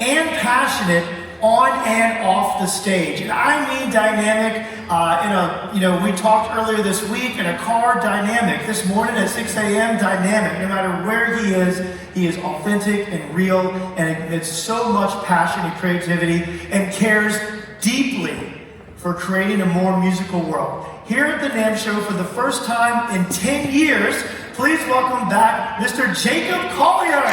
and passionate on and off the stage. And I mean dynamic we talked earlier this week in a car, dynamic. This morning at 6 a.m., dynamic. No matter where he is authentic and real, and it's so much passion and creativity, and cares deeply for creating a more musical world. Here at the NAMM show for the first time in 10 years, please welcome back Mr. Jacob Collier.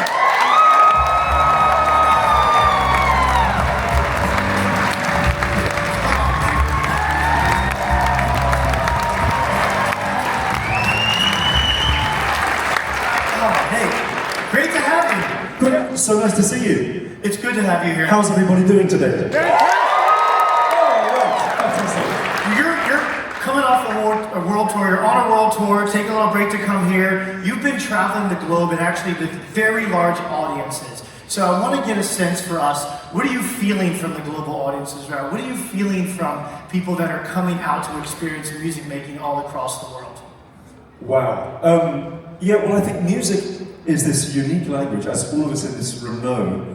Great to have you. Great. So nice to see you. It's good to have you here. How's everybody doing today? You're coming off a world tour. You're on a world tour, taking a little break to come here. You've been traveling the globe and actually with very large audiences. So I want to get a sense for us, what are you feeling from the global audiences right now? What are you feeling from people that are coming out to experience music making all across the world? Wow. Yeah, well, I think music is this unique language, as all of us in this room know,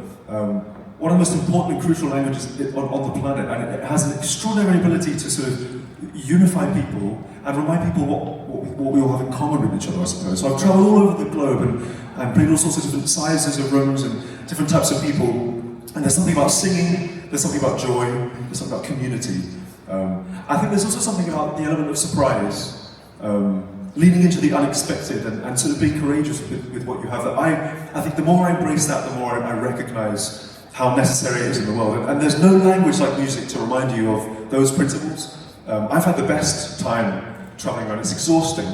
one of the most important and crucial languages on the planet, and it has an extraordinary ability to sort of unify people and remind people what we all have in common with each other, I suppose. So I've traveled all over the globe and played all sorts of different sizes of rooms and different types of people, and there's something about singing, there's something about joy, there's something about community. I think there's also something about the element of surprise, leaning into the unexpected and sort of being courageous with what you have. That I think the more I embrace that, the more I recognize how necessary it is in the world. And there's no language like music to remind you of those principles. I've had the best time traveling around. It's exhausting,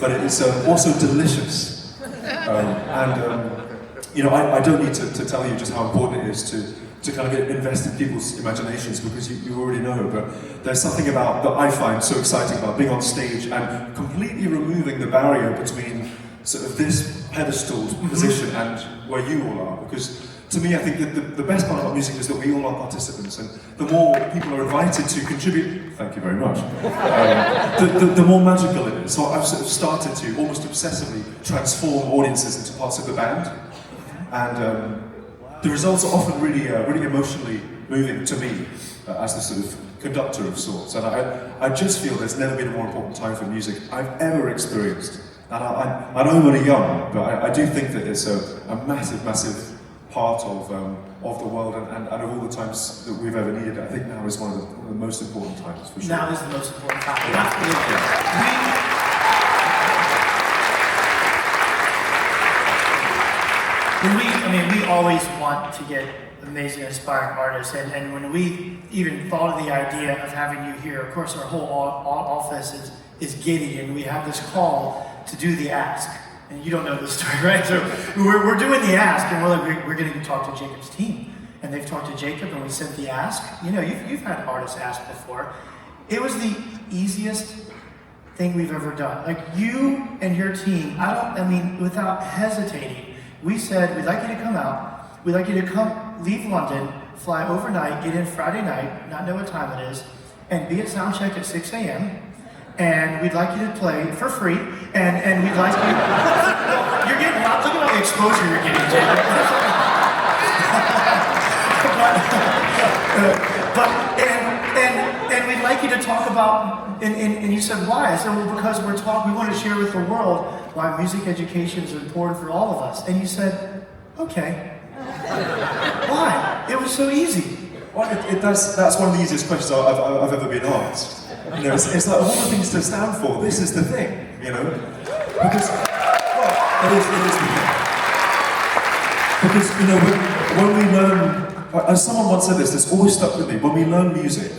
but it is also delicious. I don't need to tell you just how important it is to kind of invest in people's imaginations, because you already know, but there's something about that I find so exciting about being on stage and completely removing the barrier between sort of this pedestal position and where you all are. Because to me, I think that the best part about music is that we all are participants, and the more people are invited to contribute, thank you very much, the more magical it is. So I've sort of started to almost obsessively transform audiences into parts of the band, and the results are often really emotionally moving to me as the sort of conductor of sorts. And I just feel there's never been a more important time for music I've ever experienced. And I know I'm only young, but I do think that it's a massive, massive part of the world and of all the times that we've ever needed. I think now is one of the most important times, for sure. Now is the most important time. Absolutely. We always want to get amazing, inspiring artists, and when we even thought of the idea of having you here, of course, our whole office is giddy, and we have this call to do the ask. And you don't know this story, right? So we're doing the ask, and we're going to talk to Jacob's team, and they've talked to Jacob, and we sent the ask. You know, you've had artists ask before. It was the easiest thing we've ever done. Like, you and your team, without hesitating, we said, we'd like you to come out, we'd like you to come, leave London, fly overnight, get in Friday night, not know what time it is, and be at soundcheck at 6 a.m., and we'd like you to play for free, and we'd like you, you're getting, look at all the exposure you're getting, Jacob. And we'd like you to talk about, and you said, why? I said, well, because we want to share with the world why music education is important for all of us. And you said, okay. Why? It was so easy. Well, that's one of the easiest questions I've ever been asked. You know, it's like, of all the things to stand for, this is the thing, you know? Because, well, it is the thing. Because, you know, when we learn, as someone once said this, that's always stuck with me, when we learn music,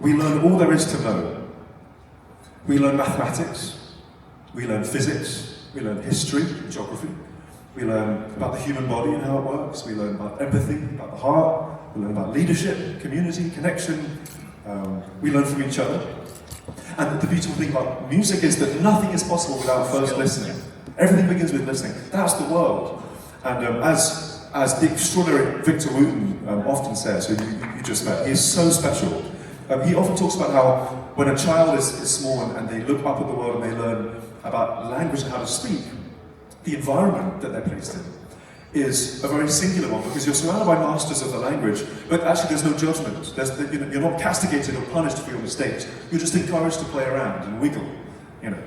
we learn all there is to know. We learn mathematics, we learn physics, we learn history, geography, we learn about the human body and how it works, we learn about empathy, about the heart, we learn about leadership, community, connection, we learn from each other. And the beautiful thing about music is that nothing is possible without first listening. Everything begins with listening. That's the world. And as the extraordinary Victor Wooten often says, who you just met, he is so special. He often talks about how when a child is small and they look up at the world and they learn about language and how to speak, the environment that they're placed in is a very singular one because you're surrounded by masters of the language, but actually there's no judgment. You're not castigated or punished for your mistakes. You're just encouraged to play around and wiggle, you know.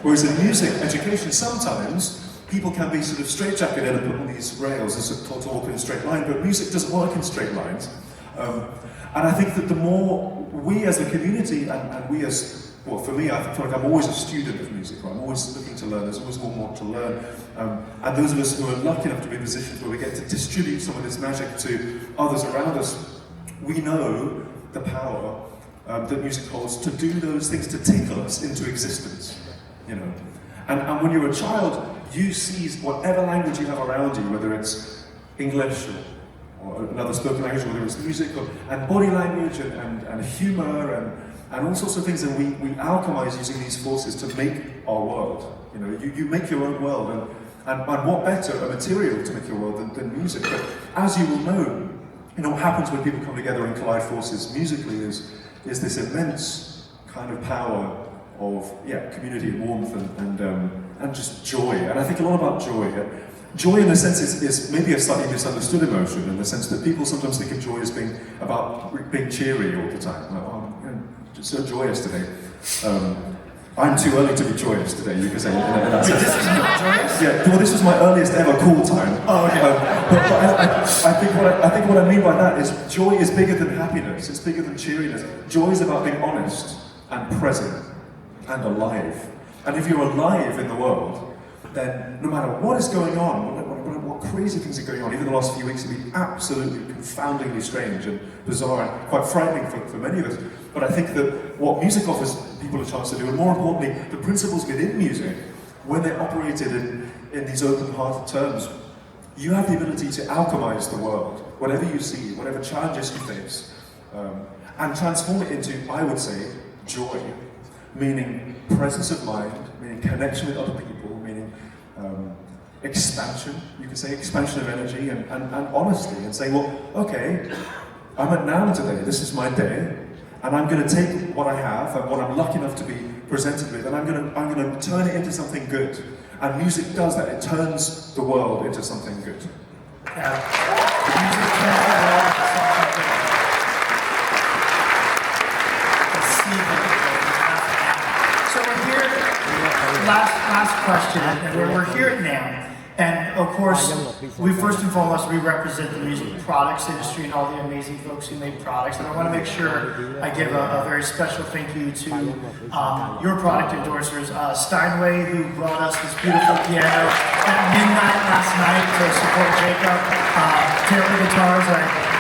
Whereas in music education, sometimes people can be sort of straitjacketed and put on these rails and taught to walk in a straight line, but music doesn't work in straight lines. And I think that the more we as a community and we as, well, for me, I feel like I'm always a student of music, right? I'm always looking to learn, there's always more to learn. And those of us who are lucky enough to be in positions where we get to distribute some of this magic to others around us, we know the power that music holds to do those things, to tickle us into existence, you know. And when you're a child, you seize whatever language you have around you, whether it's English or another spoken language, whether it's music and body language and humor and all sorts of things, and we alchemize using these forces to make our world. You know, you make your own world, and what better a material to make your world than music? But as you will know, you know what happens when people come together and collide forces musically is this immense kind of power of community and warmth and just joy. And I think a lot about joy. Joy, in a sense, is maybe a slightly misunderstood emotion, in the sense that people sometimes think of joy as being about being cheery all the time. Like, oh, I'm just so joyous today. I'm too early to be joyous today, you could say. This is not joyous? Yeah, well, this was my earliest ever cool time. Oh, okay. But I think what I mean by that is joy is bigger than happiness. It's bigger than cheeriness. Joy is about being honest and present and alive. And if you're alive in the world, then no matter what is going on, what crazy things are going on, even the last few weeks have been absolutely confoundingly strange and bizarre and quite frightening for many of us. But I think that what music offers people a chance to do, and more importantly, the principles within music, when they're operated in these open-hearted terms, you have the ability to alchemize the world, whatever you see, whatever challenges you face, and transform it into, I would say, joy, meaning presence of mind, meaning connection with other people, meaning expansion, you could say expansion of energy and honesty, and say, well, okay, I'm at NAMM today, this is my day, and I'm going to take what I have and what I'm lucky enough to be presented with, and I'm going to turn it into something good. And music does that, it turns the world into something good. Yeah. Music turns the world into something good. So we're here, last question, and we're here at NAMM. And of course, first and foremost, we represent the music products industry and all the amazing folks who make products. And I want to make sure I give a very special thank you to your product endorsers, Steinway, who brought us this beautiful piano at midnight last night to support Jacob. Taylor Guitars,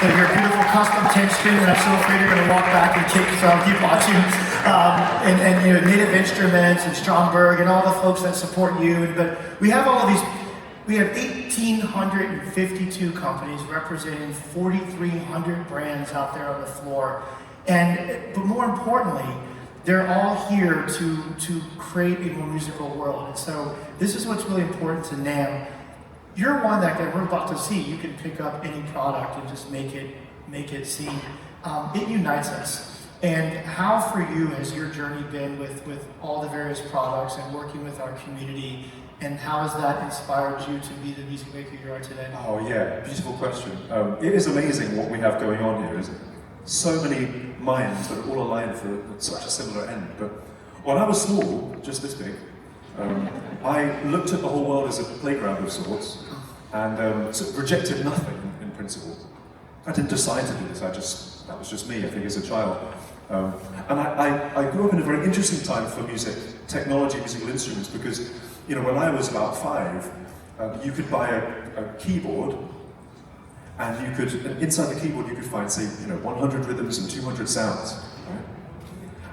your beautiful custom 10-string, and I'm so afraid you're going to walk back and kick, so I'll keep watching. And you know, Native Instruments and Stromberg and all the folks that support you. But we have all of these. We have 1,852 companies representing 4,300 brands out there on the floor. But more importantly, they're all here to create a more musical world. And so this is what's really important to NAMM. You're one that we're about to see. You can pick up any product and just make it sing. It unites us. And how for you has your journey been with all the various products and working with our community? And how has that inspired you to be the music maker you are today? Oh yeah, beautiful question. It is amazing what we have going on here, isn't it? So many minds that are all aligned for such a similar end. But when I was small, just this big, I looked at the whole world as a playground of sorts, and sort of rejected nothing in principle. I didn't decide to do this, that was just me, I think, as a child. And I grew up in a very interesting time for music, technology, musical instruments, because you know, when I was about 5, you could buy a keyboard, and inside the keyboard you could find, say, 100 rhythms and 200 sounds, right?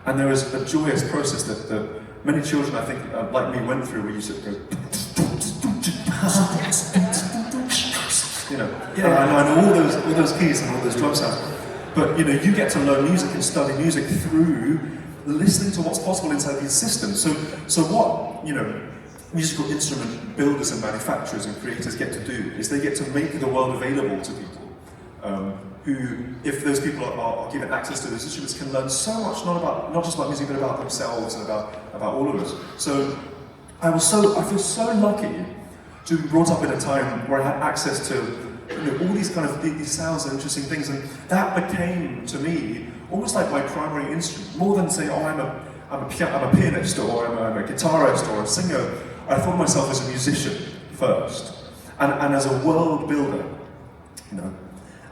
And there was a joyous process that many children, I think, like me, went through, where you sort of go, I know all those keys and all those drum sounds. But you get to learn music and study music through listening to what's possible inside these systems. So what musical instrument builders and manufacturers and creators get to do is they get to make the world available to people who, if those people are given access to those instruments, can learn so much, not just about music, but about themselves and about all of us. So I feel so lucky to be brought up in a time where I had access to all these kind of these sounds and interesting things, and that became to me almost like my primary instrument, more than say, oh, I'm a pianist or I'm a guitarist or a singer. I thought of myself as a musician first, and as a world builder,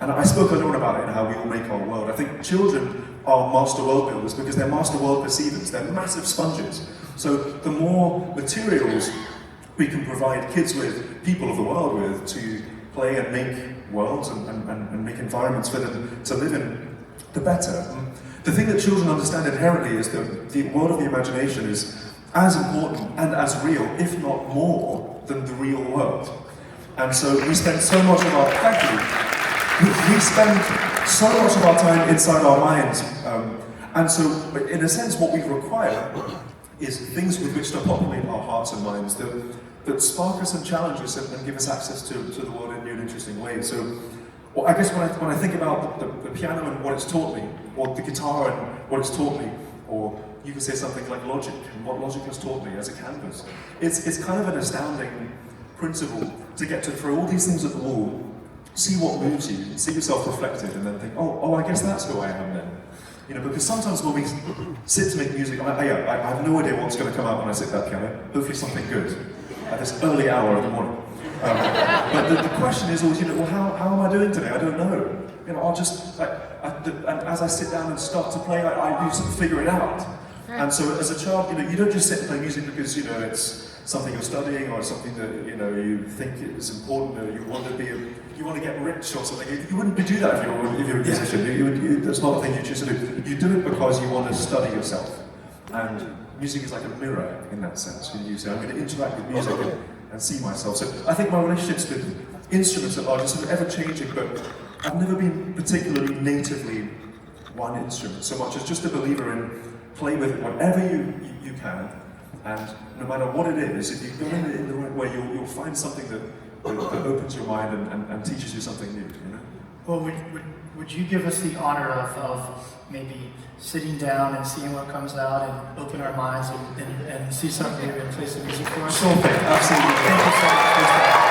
And I spoke earlier on about it and how we all make our world. I think children are master world builders because they're master world perceivers. They're massive sponges. So the more materials we can provide kids with, people of the world with, to play and make worlds and make environments for them to live in, the better. The thing that children understand inherently is that the world of the imagination is as important and as real, if not more, than the real world. And so we spend so much of our, thank you, we spend so much of our time inside our minds. And so, in a sense, what we require is things with which to populate our hearts and minds that spark us and challenge us and give us access to the world in new and interesting ways. So, well, I guess when I think about the piano and what it's taught me, or the guitar and what it's taught me, or you could say something like logic and what logic has taught me as a canvas, it's kind of an astounding principle to get to throw all these things at the wall, see what moves you, see yourself reflected, and then think, oh, I guess that's who I am then. Because sometimes when we sit to make music, I have no idea what's going to come out when I sit at that piano. Hopefully something good at this early hour of the morning. But the question is always, well, how am I doing today? I don't know. I'll just, and as I sit down and start to play, I do sort of figure it out. And so as a child, you don't just sit and play music because, it's something you're studying or something that, you think is important or you want to get rich or something. You wouldn't do that if you're a musician. That's not a thing you choose to do. You do it because you want to study yourself. And music is like a mirror in that sense. You say, I'm going to interact with music and see myself. So I think my relationships with instruments are just sort of ever-changing, but I've never been particularly natively one instrument so much as just a believer in play with whatever you can, and no matter what it is, if you go in the right way, you'll find something that opens your mind and teaches you something new. Well, would you give us the honor of maybe sitting down and seeing what comes out and open our minds and see something new and play some music for us? Sure thing, absolutely. Thank you so much.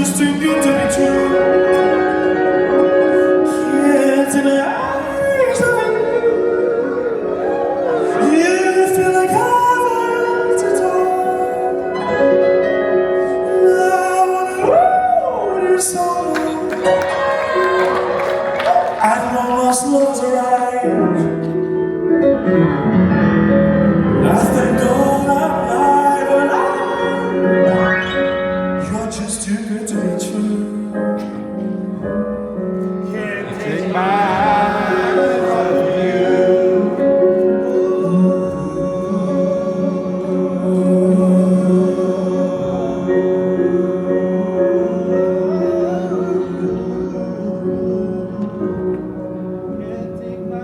just too good to be true. Can't deny something. You feel like heaven to talk. I wanna hold you so long. I've lost love's arrived. I thank God I'm alive, alive. You're just too good to be true. Can't take my eyes off of you. Can't take my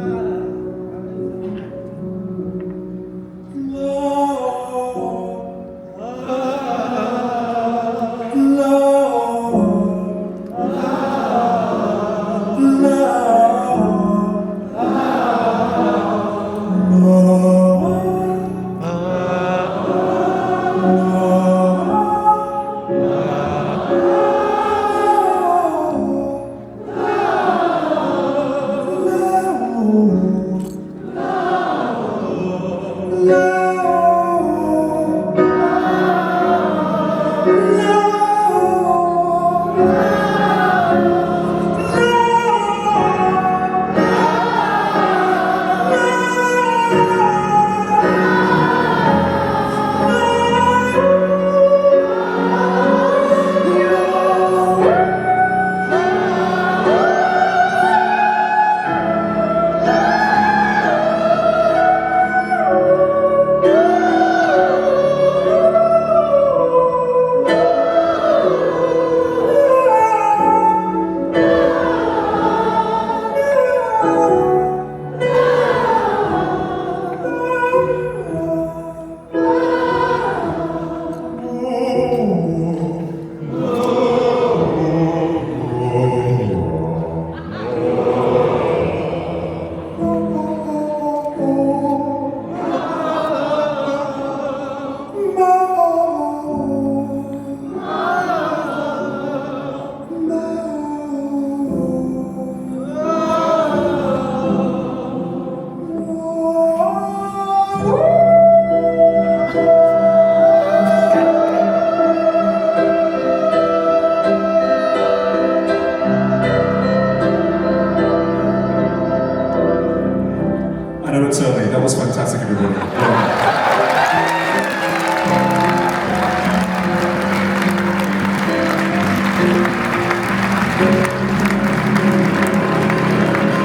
I know it's early. That was fantastic, everybody. Yeah.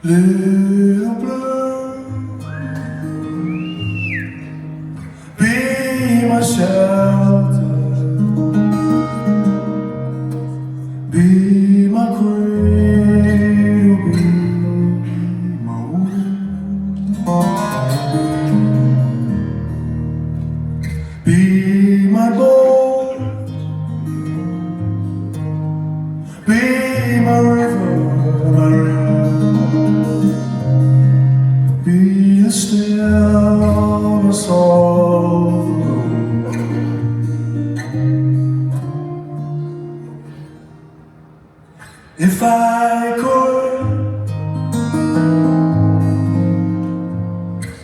Little blue, be my shelter, be my cradle, be my womb, be my boat, be my river, my river. Be the stillness of the road. If I could,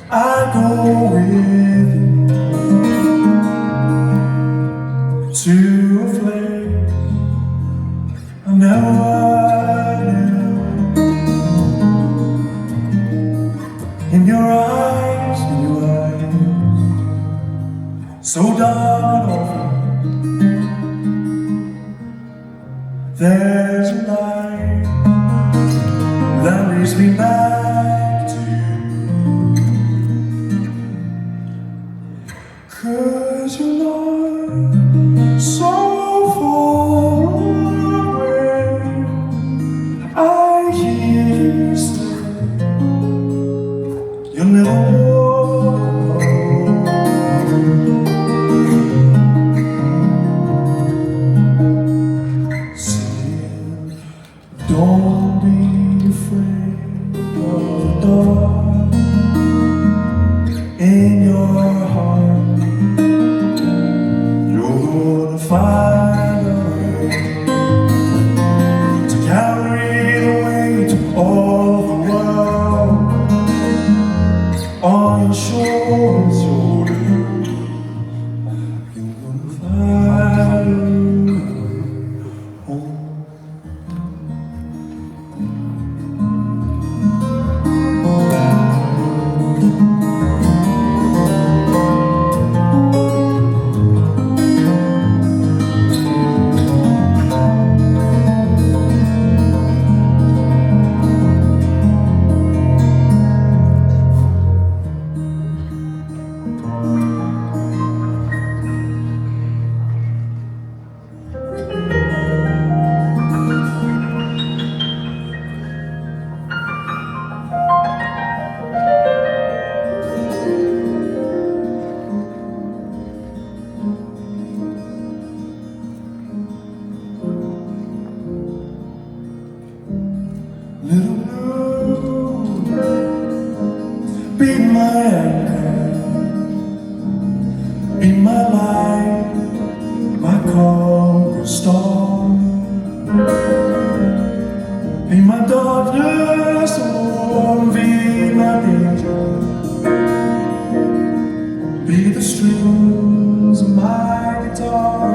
I'd go with you to a place I never knew. In your eyes, so dark and there's a light that leads me back to you. 'Cause you're not so far away. I hear you say you'll never walk alone. Saying, don't be afraid of the dark in your heart. You're gonna find a way to carry the weight of all the world on your shoulders, you're gonna find home. Little blue, be my anchor, be my light, my compass star, be my darkness, oh, be my danger, be the strings of my guitar.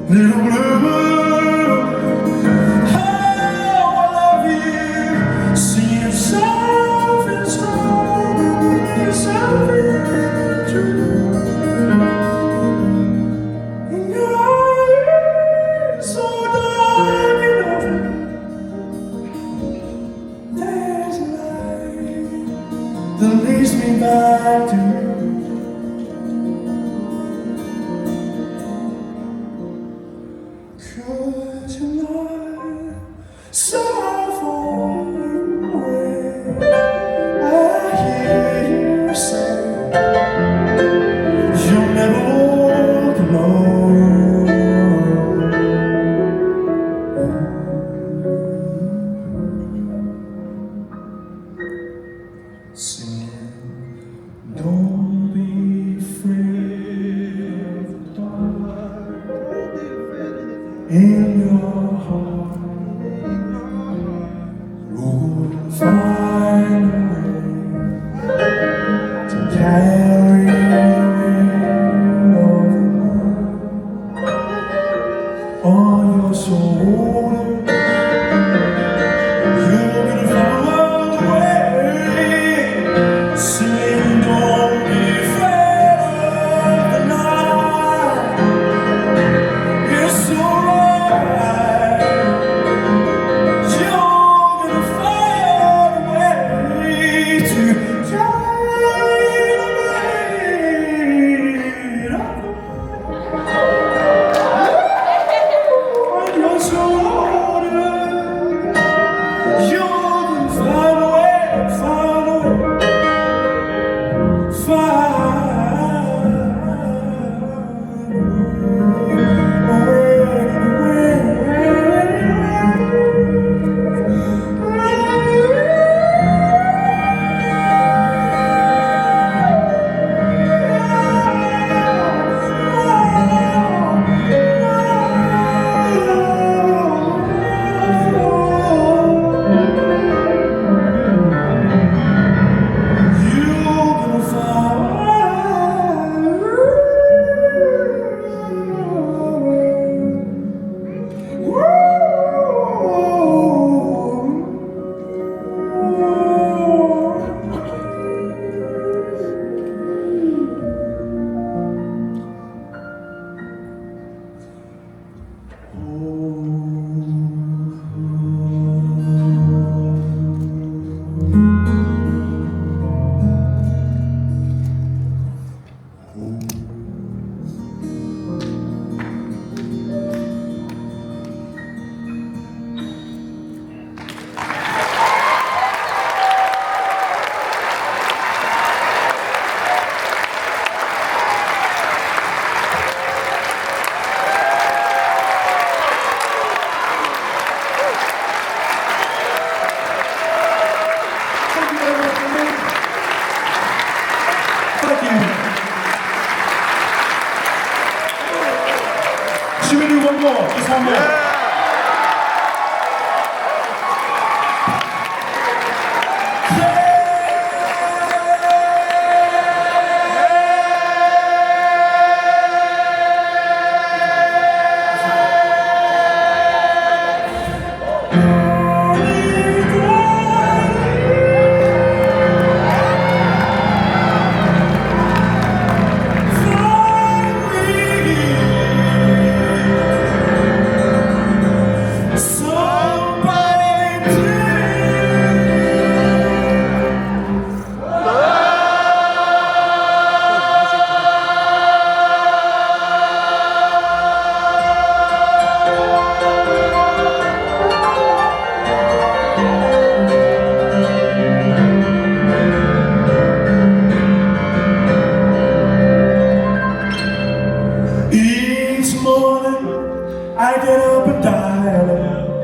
Little blue, that leads me back to you. 'Cause you're not so far away. I hear you say you'll never walk alone. Singing, don't be afraid of the dark in your heart. You'll find a way to carry the weight of the world on your shoulders. You're gonna follow the way, singing, don't be afraid of the night. It's alright. Should we do one more? Just one more. Each morning I get up and dial.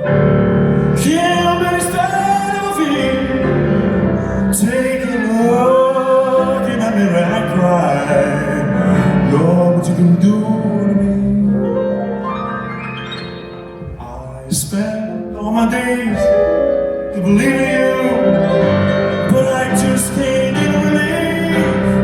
Can't understand of it. Take a look in the mirror and cry. Lord, what you can do to me. I spend all my days to believe in you, but I just can't get relief.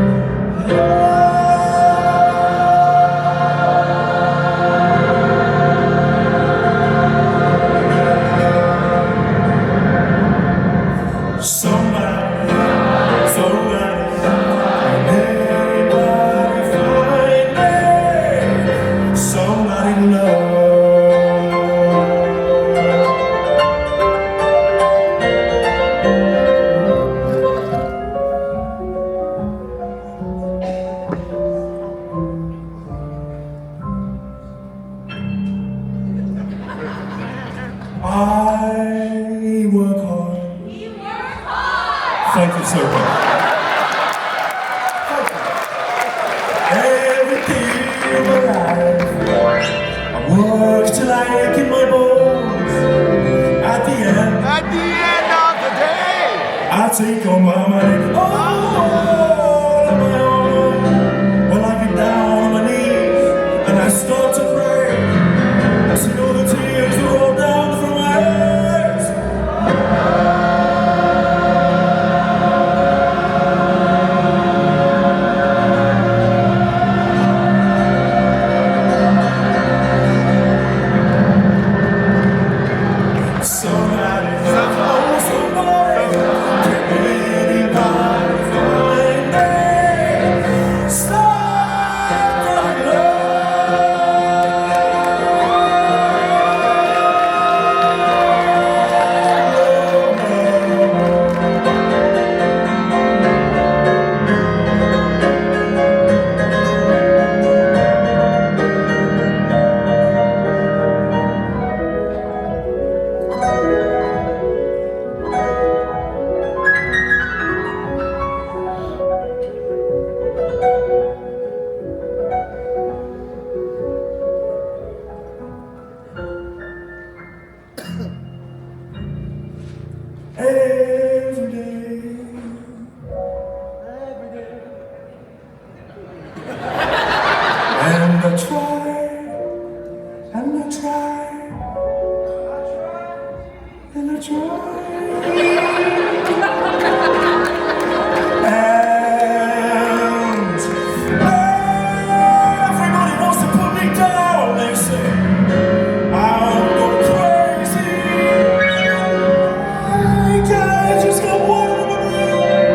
I work hard. We work hard. Thank you so much. Every day of my life, I work till I ache in my bones. At the end of the day, I take all my money, all of my own. Well, I get down on my knees and I start to pray. I see all the tears that roll down from my eyes. Somebody, can anybody find me? Somebody every day. And I try, and I try, and I try. And everybody wants to put me down, they say I'm going crazy. I just got one in the room.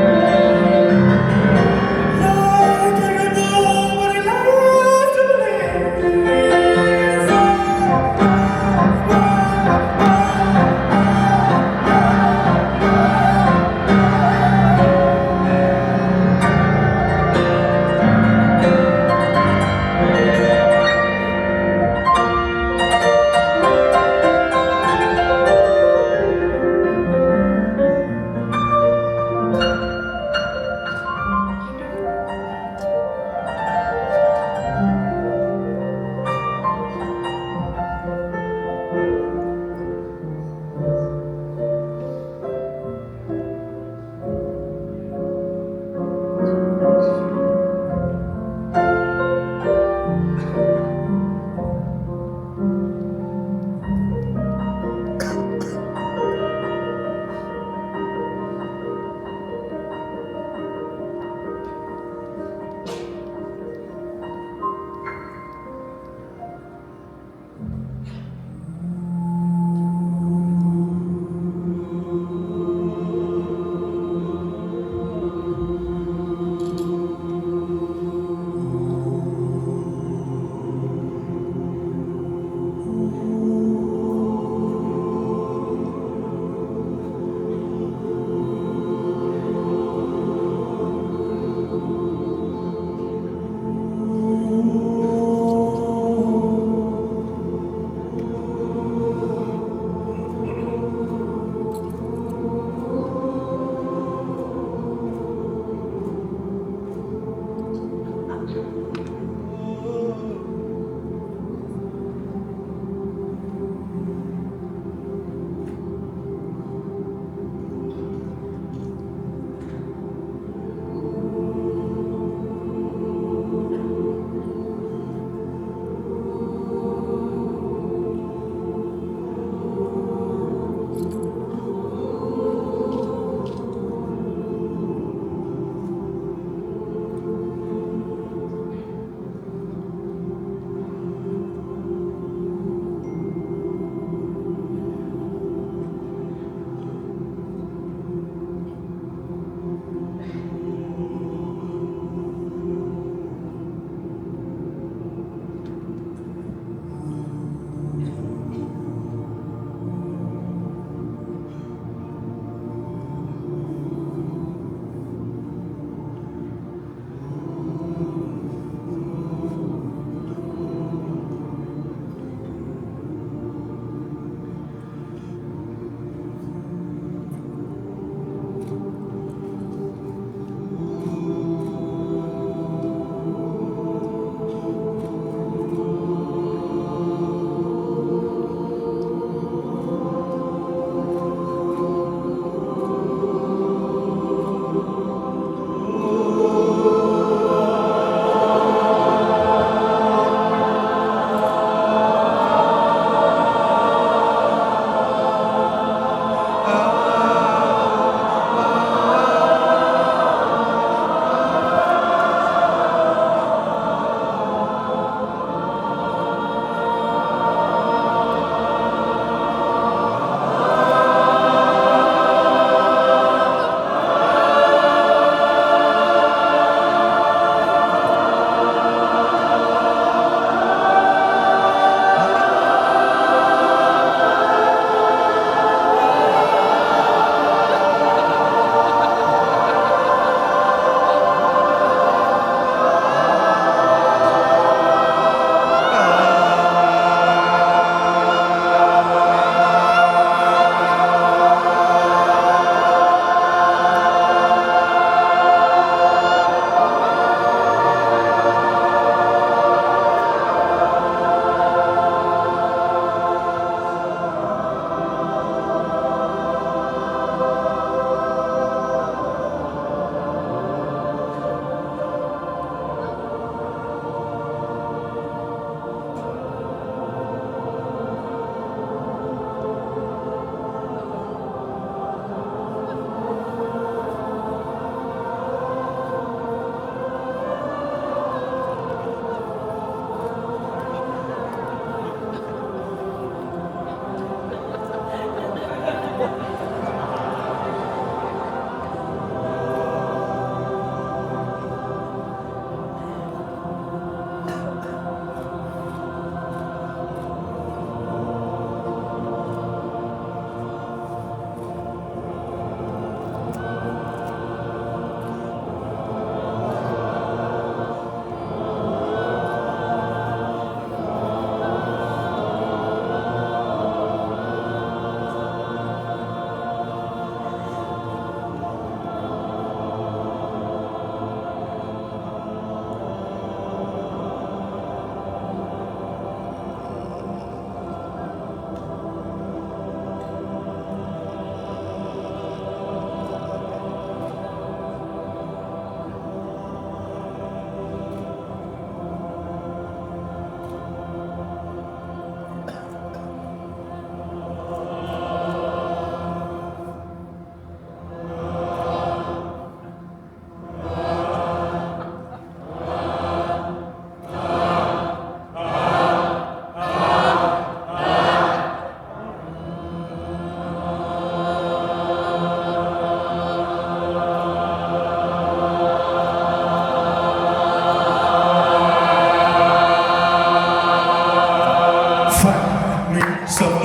Like I got nobody left to believe.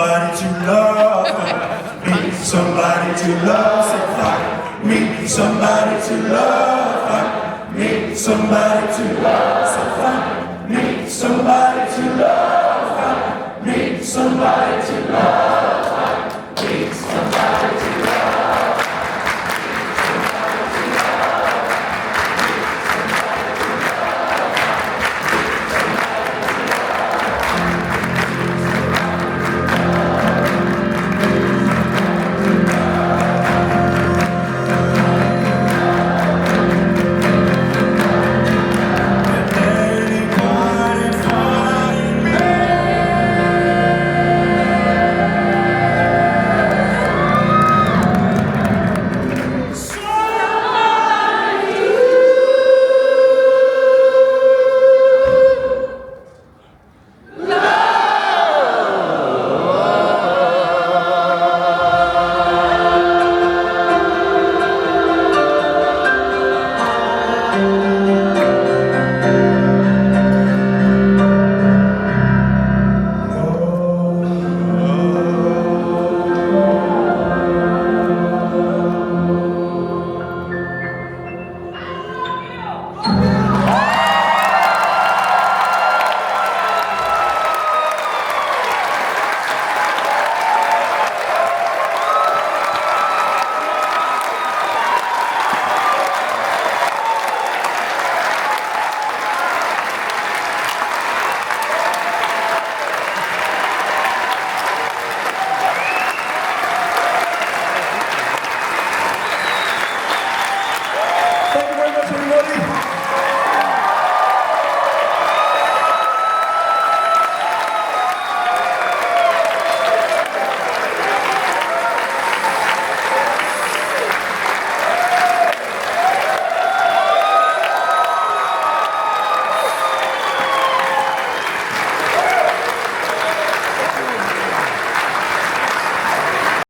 somebody to love. Meet somebody to love. Say fight. Meet somebody to love. Fight. Meet somebody to love. Say fight. Meet somebody to love.